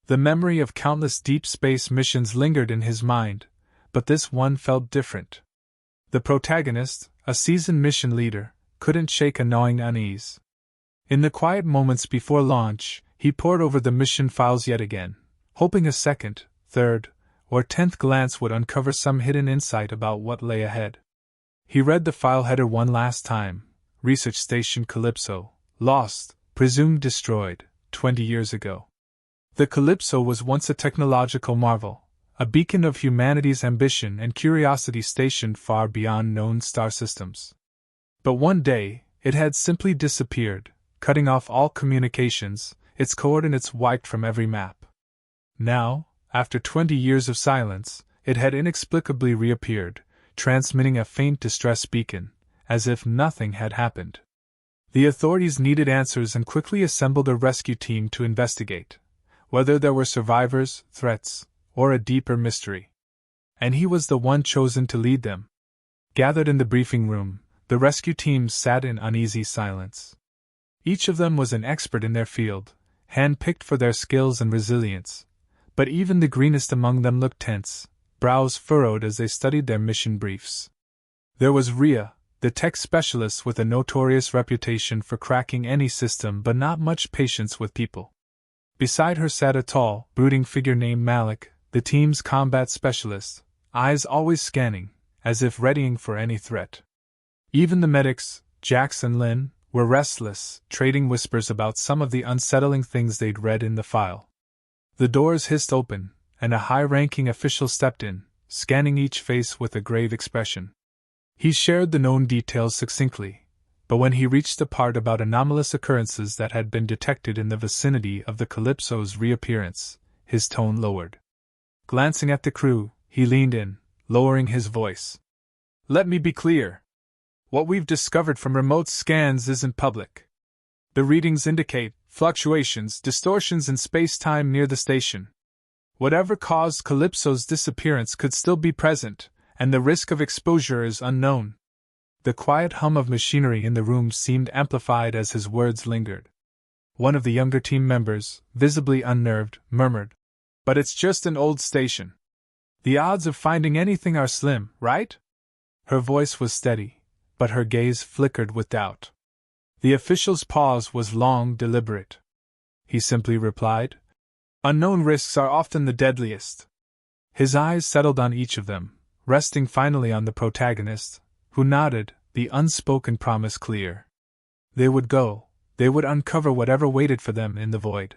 The memory of countless deep space missions lingered in his mind, but this one felt different. The protagonist, a seasoned mission leader, couldn't shake a gnawing unease. In the quiet moments before launch, he pored over the mission files yet again, hoping a second, third, or 10th glance would uncover some hidden insight about what lay ahead. He read the file header one last time: Research Station Calypso, lost, presumed destroyed, 20 years ago. The Calypso was once a technological marvel, a beacon of humanity's ambition and curiosity stationed far beyond known star systems. But one day, it had simply disappeared, cutting off all communications, its coordinates wiped from every map. Now, after 20 years of silence, it had inexplicably reappeared, transmitting a faint distress beacon, as if nothing had happened. The authorities needed answers and quickly assembled a rescue team to investigate, whether there were survivors, threats, or a deeper mystery. And he was the one chosen to lead them. Gathered in the briefing room, the rescue team sat in uneasy silence. Each of them was an expert in their field, hand-picked for their skills and resilience, but even the greenest among them looked tense, brows furrowed as they studied their mission briefs. There was Rhea, the tech specialist with a notorious reputation for cracking any system but not much patience with people. Beside her sat a tall, brooding figure named Malik, the team's combat specialist, eyes always scanning, as if readying for any threat. Even the medics, Jax and Lynn, were restless, trading whispers about some of the unsettling things they'd read in the file. The doors hissed open, and a high-ranking official stepped in, scanning each face with a grave expression. He shared the known details succinctly, but when he reached the part about anomalous occurrences that had been detected in the vicinity of the Calypso's reappearance, his tone lowered. Glancing at the crew, he leaned in, lowering his voice. "Let me be clear. What we've discovered from remote scans isn't public. The readings indicate fluctuations, distortions in space-time near the station. Whatever caused Calypso's disappearance could still be present, and the risk of exposure is unknown." The quiet hum of machinery in the room seemed amplified as his words lingered. One of the younger team members, visibly unnerved, murmured, "But it's just an old station. The odds of finding anything are slim, right?" Her voice was steady, but her gaze flickered with doubt. The official's pause was long, deliberate. He simply replied, "Unknown risks are often the deadliest." His eyes settled on each of them, resting finally on the protagonist, who nodded, the unspoken promise clear. They would go, they would uncover whatever waited for them in the void.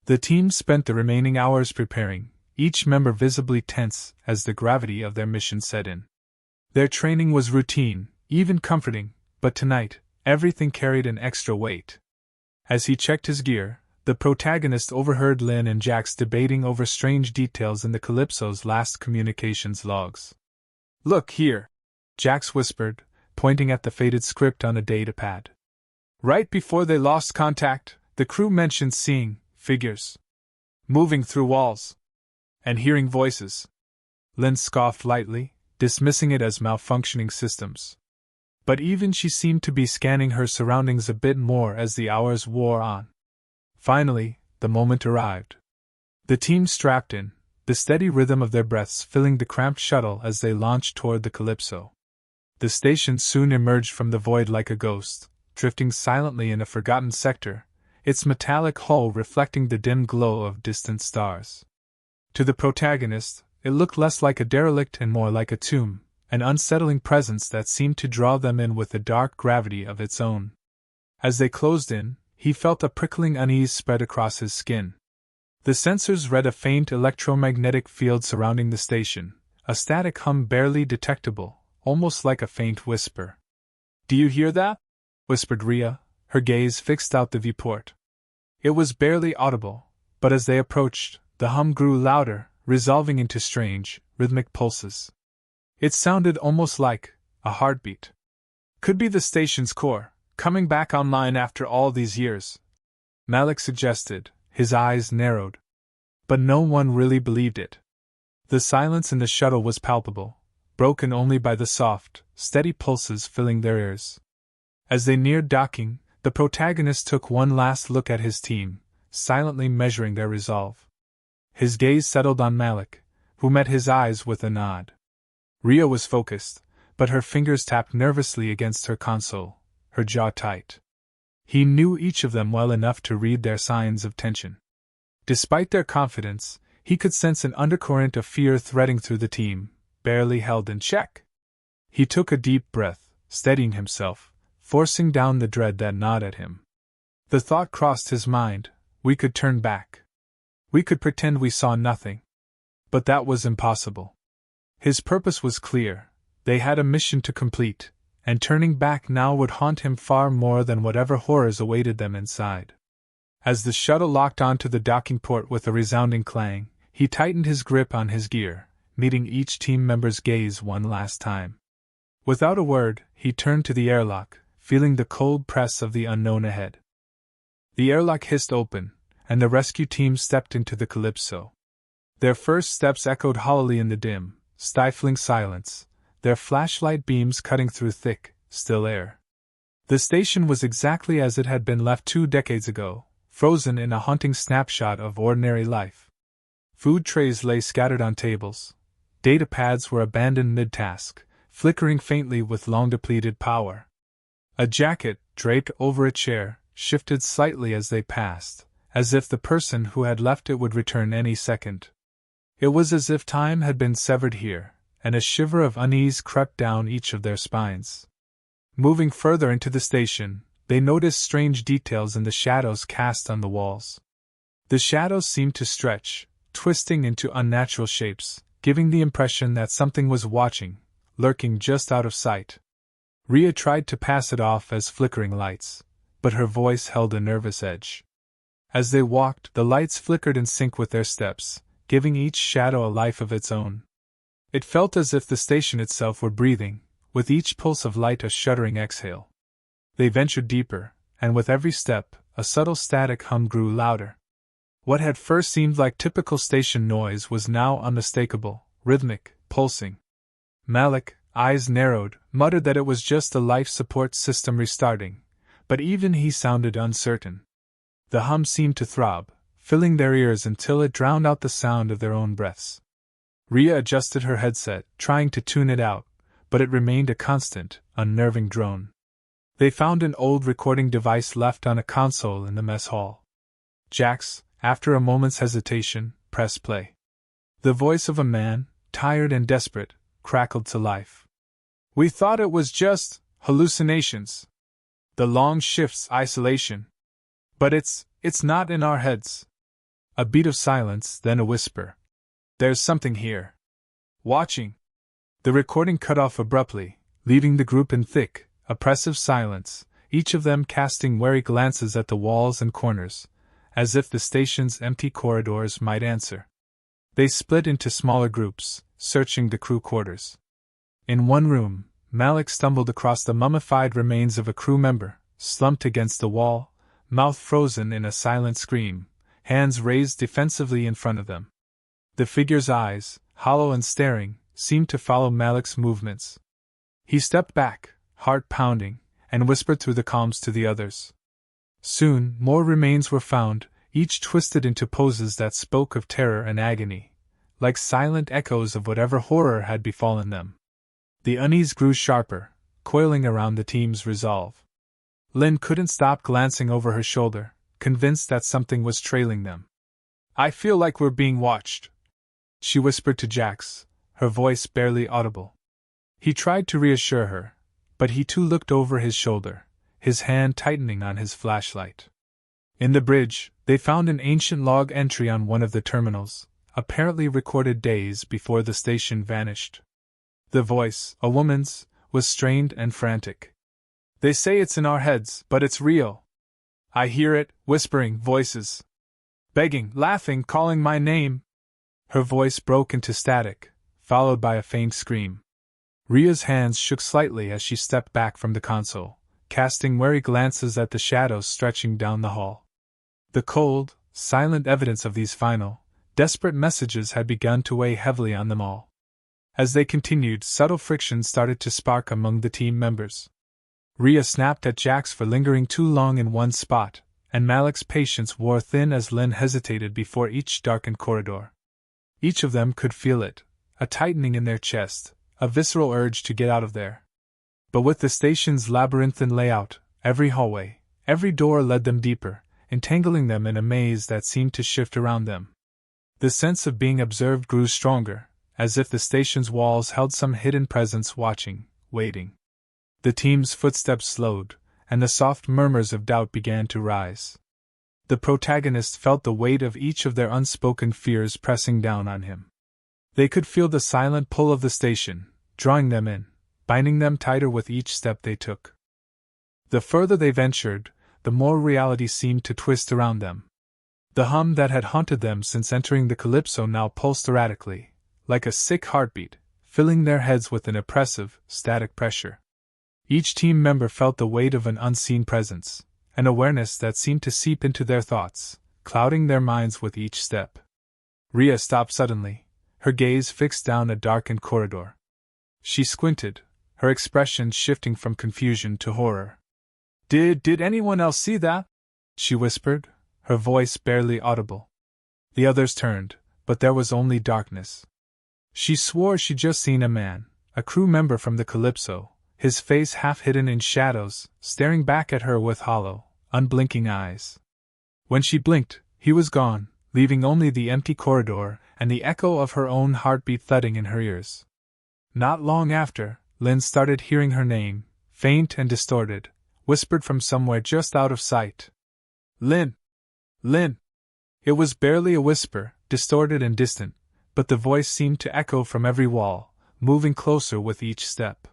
The team spent the remaining hours preparing, each member visibly tense as the gravity of their mission set in. Their training was routine, even comforting, but tonight, everything carried an extra weight. As he checked his gear, the protagonist overheard Lynn and Jax debating over strange details in the Calypso's last communications logs. "Look here," Jax whispered, pointing at the faded script on a datapad. "Right before they lost contact, the crew mentioned seeing figures moving through walls and hearing voices." Lynn scoffed lightly, dismissing it as malfunctioning systems. But even she seemed to be scanning her surroundings a bit more as the hours wore on. Finally, the moment arrived. The team strapped in, the steady rhythm of their breaths filling the cramped shuttle as they launched toward the Calypso. The station soon emerged from the void like a ghost, drifting silently in a forgotten sector, its metallic hull reflecting the dim glow of distant stars. To the protagonist, it looked less like a derelict and more like a tomb, an unsettling presence that seemed to draw them in with a dark gravity of its own. As they closed in, he felt a prickling unease spread across his skin. The sensors read a faint electromagnetic field surrounding the station, a static hum barely detectable, almost like a faint whisper. "Do you hear that?" whispered Rhea, her gaze fixed out the viewport. It was barely audible, but as they approached, the hum grew louder, resolving into strange, rhythmic pulses. It sounded almost like a heartbeat. "Could be the station's core, coming back online after all these years," Malik suggested, his eyes narrowed. But no one really believed it. The silence in the shuttle was palpable, broken only by the soft, steady pulses filling their ears. As they neared docking, the protagonist took one last look at his team, silently measuring their resolve. His gaze settled on Malik, who met his eyes with a nod. Rhea was focused, but her fingers tapped nervously against her console, her jaw tight. He knew each of them well enough to read their signs of tension. Despite their confidence, he could sense an undercurrent of fear threading through the team, barely held in check. He took a deep breath, steadying himself, forcing down the dread that gnawed at him. The thought crossed his mind: we could turn back. We could pretend we saw nothing. But that was impossible. His purpose was clear: they had a mission to complete, and turning back now would haunt him far more than whatever horrors awaited them inside. As the shuttle locked onto the docking port with a resounding clang, he tightened his grip on his gear, meeting each team member's gaze one last time. Without a word, he turned to the airlock, feeling the cold press of the unknown ahead. The airlock hissed open, and the rescue team stepped into the Calypso. Their first steps echoed hollowly in the dim, stifling silence, their flashlight beams cutting through thick, still air. The station was exactly as it had been left 2 decades ago, frozen in a haunting snapshot of ordinary life. Food trays lay scattered on tables. Data pads were abandoned mid-task, flickering faintly with long-depleted power. A jacket, draped over a chair, shifted slightly as they passed, as if the person who had left it would return any second. It was as if time had been severed here, and a shiver of unease crept down each of their spines. Moving further into the station, they noticed strange details in the shadows cast on the walls. The shadows seemed to stretch, twisting into unnatural shapes, giving the impression that something was watching, lurking just out of sight. Rhea tried to pass it off as flickering lights, but her voice held a nervous edge. As they walked, the lights flickered in sync with their steps, giving each shadow a life of its own. It felt as if the station itself were breathing, with each pulse of light a shuddering exhale. They ventured deeper, and with every step, a subtle static hum grew louder. What had first seemed like typical station noise was now unmistakable, rhythmic, pulsing. Malik, eyes narrowed, muttered that it was just the life support system restarting, but even he sounded uncertain. The hum seemed to throb, filling their ears until it drowned out the sound of their own breaths. Rhea adjusted her headset, trying to tune it out, but it remained a constant, unnerving drone. They found an old recording device left on a console in the mess hall. Jax, after a moment's hesitation, pressed play. The voice of a man, tired and desperate, crackled to life. "We thought it was just hallucinations. The long shifts, isolation. But it's not in our heads." A beat of silence, then a whisper. "There's something here. Watching." The recording cut off abruptly, leaving the group in thick, oppressive silence, each of them casting wary glances at the walls and corners, as if the station's empty corridors might answer. They split into smaller groups, searching the crew quarters. In one room, Malik stumbled across the mummified remains of a crew member, slumped against the wall, mouth frozen in a silent scream, hands raised defensively in front of them. The figure's eyes, hollow and staring, seemed to follow Malik's movements. He stepped back, heart pounding, and whispered through the comms to the others. Soon, more remains were found, each twisted into poses that spoke of terror and agony, like silent echoes of whatever horror had befallen them. The unease grew sharper, coiling around the team's resolve. Lynn couldn't stop glancing over her shoulder, convinced that something was trailing them. "I feel like we're being watched," she whispered to Jax, her voice barely audible. He tried to reassure her, but he too looked over his shoulder, his hand tightening on his flashlight. In the bridge, they found an ancient log entry on one of the terminals, apparently recorded days before the station vanished. The voice, a woman's, was strained and frantic. "They say it's in our heads, but it's real. I hear it, whispering, voices. Begging, laughing, calling my name." Her voice broke into static, followed by a faint scream. Rhea's hands shook slightly as she stepped back from the console, casting wary glances at the shadows stretching down the hall. The cold, silent evidence of these final, desperate messages had begun to weigh heavily on them all. As they continued, subtle friction started to spark among the team members. Rhea snapped at Jax for lingering too long in one spot, and Malik's patience wore thin as Lynn hesitated before each darkened corridor. Each of them could feel it, a tightening in their chest, a visceral urge to get out of there. But with the station's labyrinthine layout, every hallway, every door led them deeper, entangling them in a maze that seemed to shift around them. The sense of being observed grew stronger, as if the station's walls held some hidden presence watching, waiting. The team's footsteps slowed, and the soft murmurs of doubt began to rise. The protagonist felt the weight of each of their unspoken fears pressing down on him. They could feel the silent pull of the station, drawing them in, binding them tighter with each step they took. The further they ventured, the more reality seemed to twist around them. The hum that had haunted them since entering the Calypso now pulsed erratically, like a sick heartbeat, filling their heads with an oppressive, static pressure. Each team member felt the weight of an unseen presence, an awareness that seemed to seep into their thoughts, clouding their minds with each step. Rhea stopped suddenly, her gaze fixed down a darkened corridor. She squinted, her expression shifting from confusion to horror. Did anyone else see that?" she whispered, her voice barely audible. The others turned, but there was only darkness. She swore she'd just seen a man, a crew member from the Calypso, his face half hidden in shadows, staring back at her with hollow, unblinking eyes. When she blinked, he was gone, leaving only the empty corridor and the echo of her own heartbeat thudding in her ears. Not long after, Lynn started hearing her name, faint and distorted, whispered from somewhere just out of sight. "Lynn! Lynn!" It was barely a whisper, distorted and distant, but the voice seemed to echo from every wall, moving closer with each step.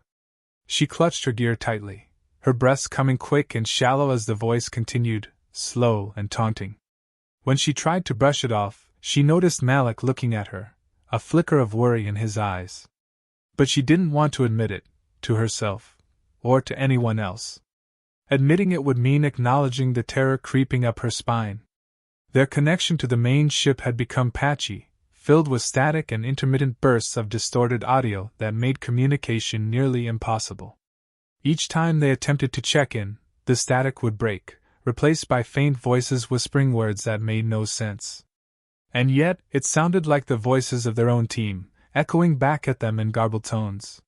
She clutched her gear tightly, her breaths coming quick and shallow as the voice continued, slow and taunting. When she tried to brush it off, she noticed Malik looking at her, a flicker of worry in his eyes. But she didn't want to admit it, to herself, or to anyone else. Admitting it would mean acknowledging the terror creeping up her spine. Their connection to the main ship had become patchy, filled with static and intermittent bursts of distorted audio that made communication nearly impossible. Each time they attempted to check in, the static would break, replaced by faint voices whispering words that made no sense. And yet, it sounded like the voices of their own team, echoing back at them in garbled tones.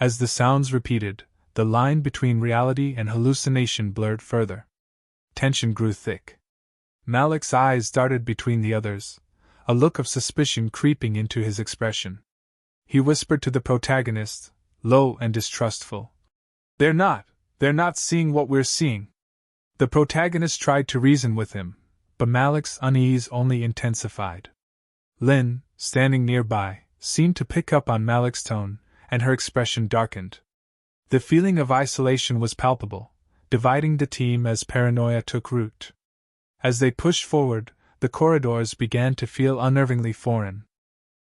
As the sounds repeated, the line between reality and hallucination blurred further. Tension grew thick. Malik's eyes darted between the others, a look of suspicion creeping into his expression. He whispered to the protagonist, low and distrustful. They're not seeing what we're seeing." The protagonist tried to reason with him, but Malik's unease only intensified. Lynn, standing nearby, seemed to pick up on Malik's tone, and her expression darkened. The feeling of isolation was palpable, dividing the team as paranoia took root. As they pushed forward, the corridors began to feel unnervingly foreign.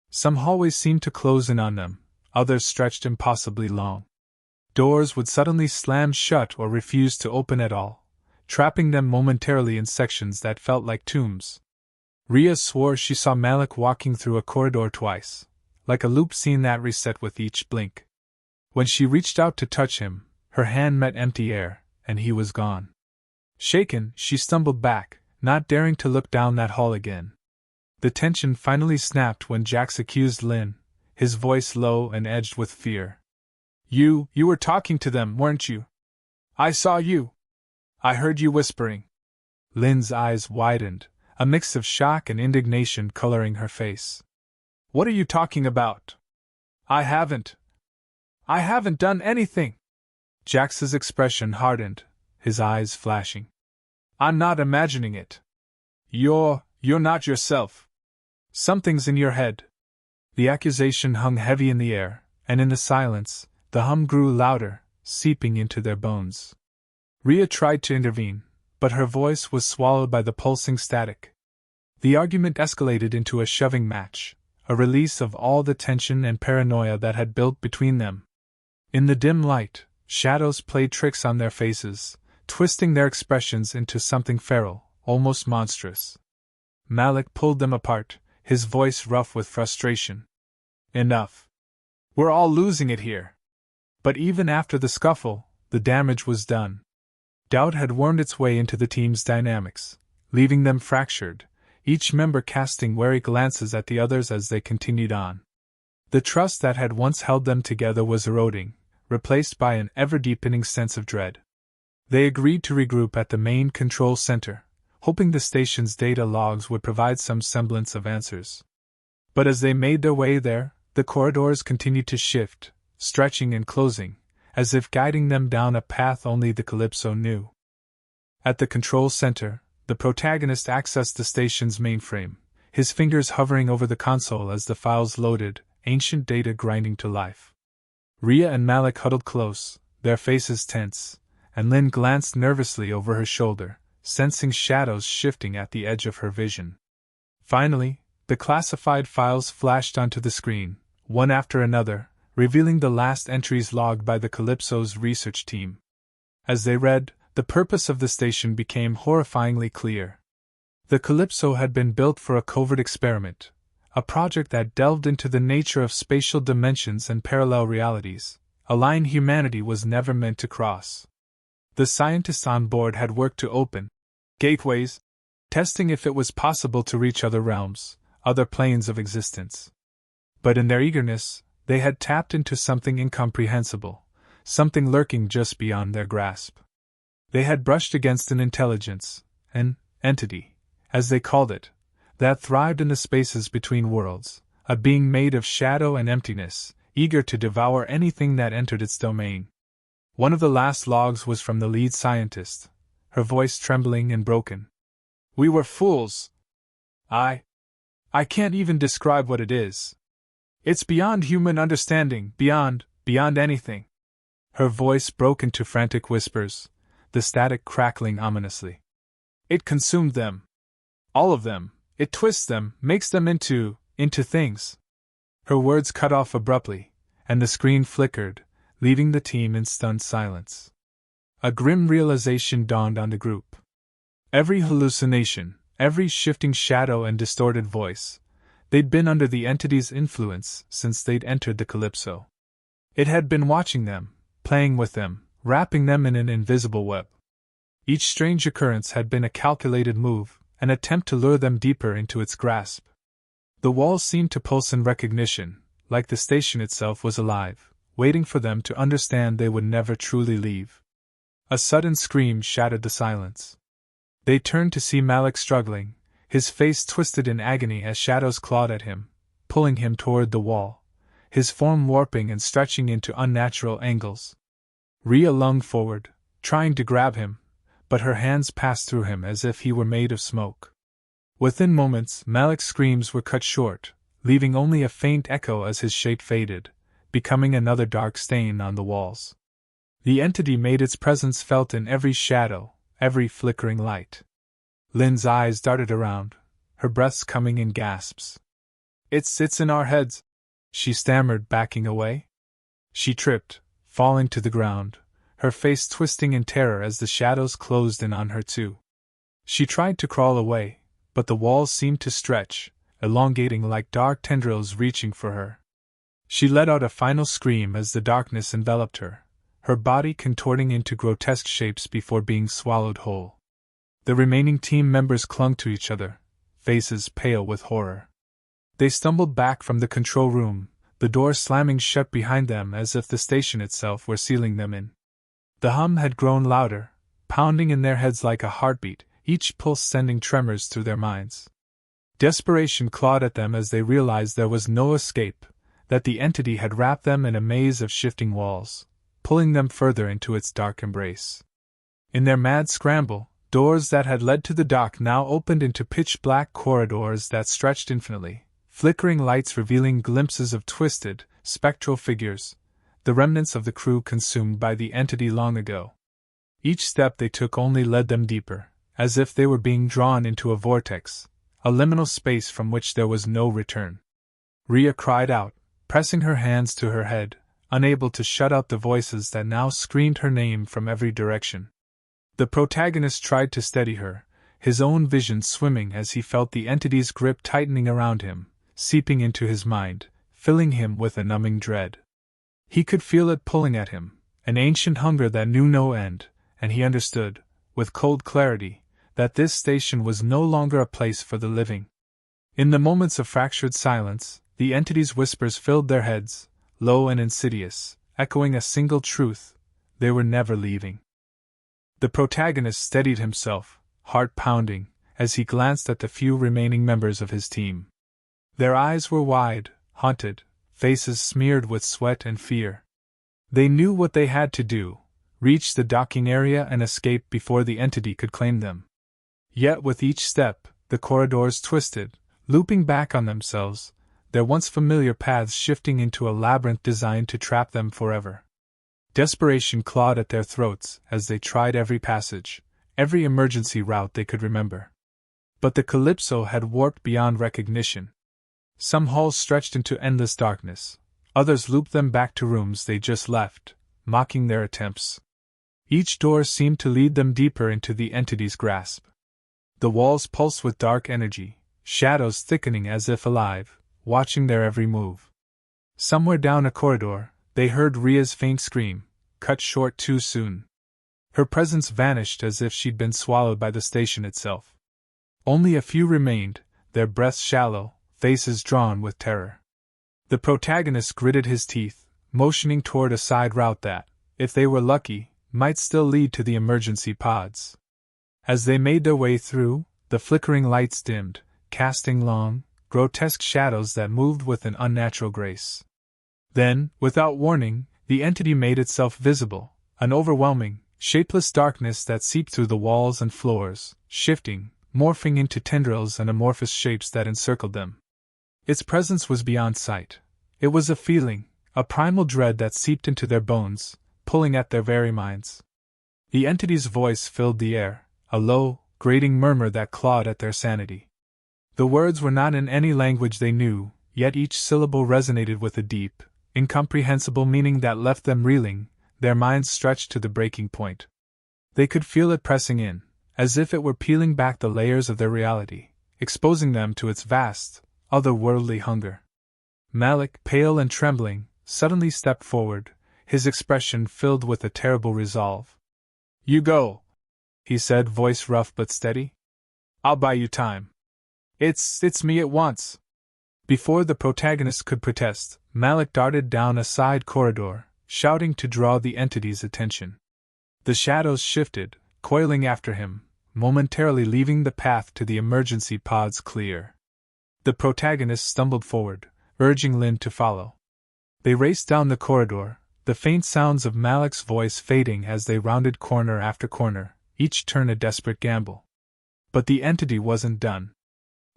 Some hallways seemed to close in on them, others stretched impossibly long. Doors would suddenly slam shut or refuse to open at all, trapping them momentarily in sections that felt like tombs. Rhea swore she saw Malik walking through a corridor twice, like a loop scene that reset with each blink. When she reached out to touch him, her hand met empty air, and he was gone. Shaken, she stumbled back, not daring to look down that hall again. The tension finally snapped when Jax accused Lynn, his voice low and edged with fear. You were talking to them, weren't you? I saw you. I heard you whispering." Lynn's eyes widened, a mix of shock and indignation coloring her face. "What are you talking about? I haven't done anything." Jax's expression hardened, his eyes flashing. "I'm not imagining it. You're not yourself. Something's in your head." The accusation hung heavy in the air, and in the silence, the hum grew louder, seeping into their bones. Rhea tried to intervene, but her voice was swallowed by the pulsing static. The argument escalated into a shoving match, a release of all the tension and paranoia that had built between them. In the dim light, shadows played tricks on their faces, twisting their expressions into something feral, almost monstrous. Malik pulled them apart, his voice rough with frustration. "Enough. We're all losing it here." But even after the scuffle, the damage was done. Doubt had wormed its way into the team's dynamics, leaving them fractured, each member casting wary glances at the others as they continued on. The trust that had once held them together was eroding, replaced by an ever-deepening sense of dread. They agreed to regroup at the main control center, hoping the station's data logs would provide some semblance of answers. But as they made their way there, the corridors continued to shift, stretching and closing, as if guiding them down a path only the Calypso knew. At the control center, the protagonist accessed the station's mainframe, his fingers hovering over the console as the files loaded, ancient data grinding to life. Rhea and Malik huddled close, their faces tense, and Lynn glanced nervously over her shoulder, sensing shadows shifting at the edge of her vision. Finally, the classified files flashed onto the screen, one after another, revealing the last entries logged by the Calypso's research team. As they read, the purpose of the station became horrifyingly clear. The Calypso had been built for a covert experiment, a project that delved into the nature of spatial dimensions and parallel realities, a line humanity was never meant to cross. The scientists on board had worked to open gateways, testing if it was possible to reach other realms, other planes of existence. But in their eagerness, they had tapped into something incomprehensible, something lurking just beyond their grasp. They had brushed against an intelligence, an entity, as they called it, that thrived in the spaces between worlds, a being made of shadow and emptiness, eager to devour anything that entered its domain. One of the last logs was from the lead scientist, her voice trembling and broken. "We were fools. I can't even describe what it is. It's beyond human understanding, beyond anything." Her voice broke into frantic whispers, the static crackling ominously. "It consumed them. All of them. It twists them, makes them into things." Her words cut off abruptly, and the screen flickered, leaving the team in stunned silence. A grim realization dawned on the group. Every hallucination, every shifting shadow and distorted voice, they'd been under the entity's influence since they'd entered the Calypso. It had been watching them, playing with them, wrapping them in an invisible web. Each strange occurrence had been a calculated move, an attempt to lure them deeper into its grasp. The walls seemed to pulse in recognition, like the station itself was alive, waiting for them to understand they would never truly leave. A sudden scream shattered the silence. They turned to see Malik struggling, his face twisted in agony as shadows clawed at him, pulling him toward the wall, his form warping and stretching into unnatural angles. Rhea lunged forward, trying to grab him, but her hands passed through him as if he were made of smoke. Within moments, Malik's screams were cut short, leaving only a faint echo as his shape faded, becoming another dark stain on the walls. The entity made its presence felt in every shadow, every flickering light. Lynn's eyes darted around, her breaths coming in gasps. It's in our heads," she stammered, backing away. She tripped, falling to the ground, her face twisting in terror as the shadows closed in on her too. She tried to crawl away, but the walls seemed to stretch, elongating like dark tendrils reaching for her. She let out a final scream as the darkness enveloped her, her body contorting into grotesque shapes before being swallowed whole. The remaining team members clung to each other, faces pale with horror. They stumbled back from the control room, the door slamming shut behind them as if the station itself were sealing them in. The hum had grown louder, pounding in their heads like a heartbeat, each pulse sending tremors through their minds. Desperation clawed at them as they realized there was no escape, that the entity had wrapped them in a maze of shifting walls, pulling them further into its dark embrace. In their mad scramble, doors that had led to the dock now opened into pitch-black corridors that stretched infinitely, flickering lights revealing glimpses of twisted, spectral figures, the remnants of the crew consumed by the entity long ago. Each step they took only led them deeper, as if they were being drawn into a vortex, a liminal space from which there was no return. Rhea cried out, pressing her hands to her head, unable to shut out the voices that now screamed her name from every direction. The protagonist tried to steady her, his own vision swimming as he felt the entity's grip tightening around him, seeping into his mind, filling him with a numbing dread. He could feel it pulling at him, an ancient hunger that knew no end, and he understood, with cold clarity, that this station was no longer a place for the living. In the moments of fractured silence, the entity's whispers filled their heads, low and insidious, echoing a single truth: they were never leaving. The protagonist steadied himself, heart pounding, as he glanced at the few remaining members of his team. Their eyes were wide, haunted, faces smeared with sweat and fear. They knew what they had to do: reach the docking area and escape before the entity could claim them. Yet with each step, the corridors twisted, looping back on themselves, their once familiar paths shifting into a labyrinth designed to trap them forever. Desperation clawed at their throats as they tried every passage, every emergency route they could remember. But the Calypso had warped beyond recognition. Some halls stretched into endless darkness, others looped them back to rooms they just left, mocking their attempts. Each door seemed to lead them deeper into the entity's grasp. The walls pulsed with dark energy, shadows thickening as if alive, watching their every move. Somewhere down a corridor, they heard Ria's faint scream, cut short too soon. Her presence vanished as if she'd been swallowed by the station itself. Only a few remained, their breaths shallow, faces drawn with terror. The protagonist gritted his teeth, motioning toward a side route that, if they were lucky, might still lead to the emergency pods. As they made their way through, the flickering lights dimmed, casting long, grotesque shadows that moved with an unnatural grace. Then, without warning, the entity made itself visible, an overwhelming, shapeless darkness that seeped through the walls and floors, shifting, morphing into tendrils and amorphous shapes that encircled them. Its presence was beyond sight. It was a feeling, a primal dread that seeped into their bones, pulling at their very minds. The entity's voice filled the air, a low, grating murmur that clawed at their sanity. The words were not in any language they knew, yet each syllable resonated with a deep, incomprehensible meaning that left them reeling, their minds stretched to the breaking point. They could feel it pressing in, as if it were peeling back the layers of their reality, exposing them to its vast, otherworldly hunger. Malik, pale and trembling, suddenly stepped forward, his expression filled with a terrible resolve. "You go," he said, voice rough but steady. "I'll buy you time. It's me at once." Before the protagonist could protest, Malik darted down a side corridor, shouting to draw the entity's attention. The shadows shifted, coiling after him, momentarily leaving the path to the emergency pods clear. The protagonist stumbled forward, urging Lynn to follow. They raced down the corridor, the faint sounds of Malik's voice fading as they rounded corner after corner, each turn a desperate gamble. But the entity wasn't done.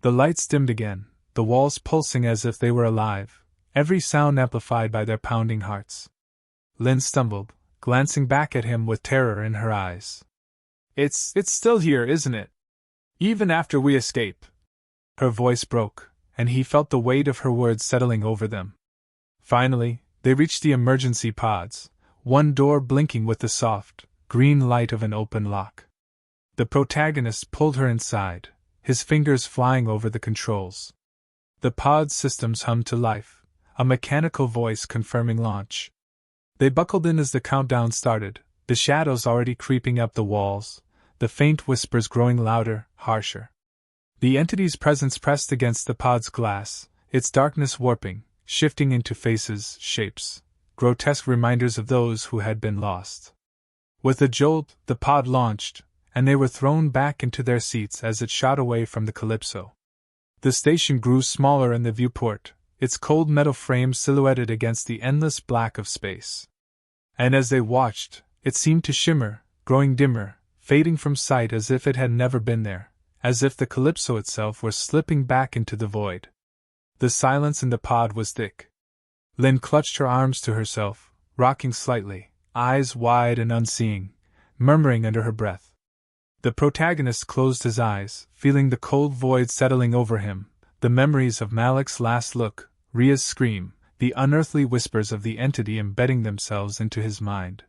The lights dimmed again, the walls pulsing as if they were alive, every sound amplified by their pounding hearts. Lynn stumbled, glancing back at him with terror in her eyes. It's still here, isn't it? Even after we escape." Her voice broke, and he felt the weight of her words settling over them. Finally, they reached the emergency pods, one door blinking with the soft, green light of an open lock. The protagonist pulled her inside, his fingers flying over the controls. The pod systems hummed to life, a mechanical voice confirming launch. They buckled in as the countdown started, the shadows already creeping up the walls, the faint whispers growing louder, harsher. The entity's presence pressed against the pod's glass, its darkness warping, shifting into faces, shapes, grotesque reminders of those who had been lost. With a jolt, the pod launched, and they were thrown back into their seats as it shot away from the Calypso. The station grew smaller in the viewport, its cold metal frame silhouetted against the endless black of space. And as they watched, it seemed to shimmer, growing dimmer, fading from sight as if it had never been there, as if the Calypso itself were slipping back into the void. The silence in the pod was thick. Lynn clutched her arms to herself, rocking slightly, eyes wide and unseeing, murmuring under her breath. The protagonist closed his eyes, feeling the cold void settling over him, the memories of Malik's last look, Ria's scream, the unearthly whispers of the entity embedding themselves into his mind.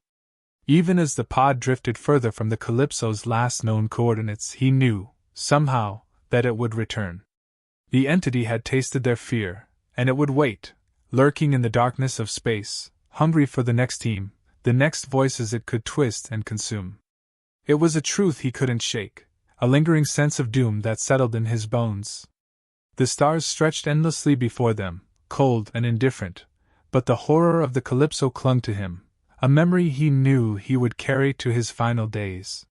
Even as the pod drifted further from the Calypso's last known coordinates, he knew, somehow, that it would return. The entity had tasted their fear, and it would wait, lurking in the darkness of space, hungry for the next team, the next voices it could twist and consume. It was a truth he couldn't shake, a lingering sense of doom that settled in his bones. The stars stretched endlessly before them, cold and indifferent, but the horror of the Calypso clung to him, a memory he knew he would carry to his final days.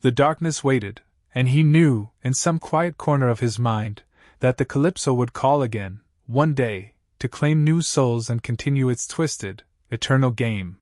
The darkness waited, and he knew, in some quiet corner of his mind, that the Calypso would call again, one day, to claim new souls and continue its twisted, eternal game.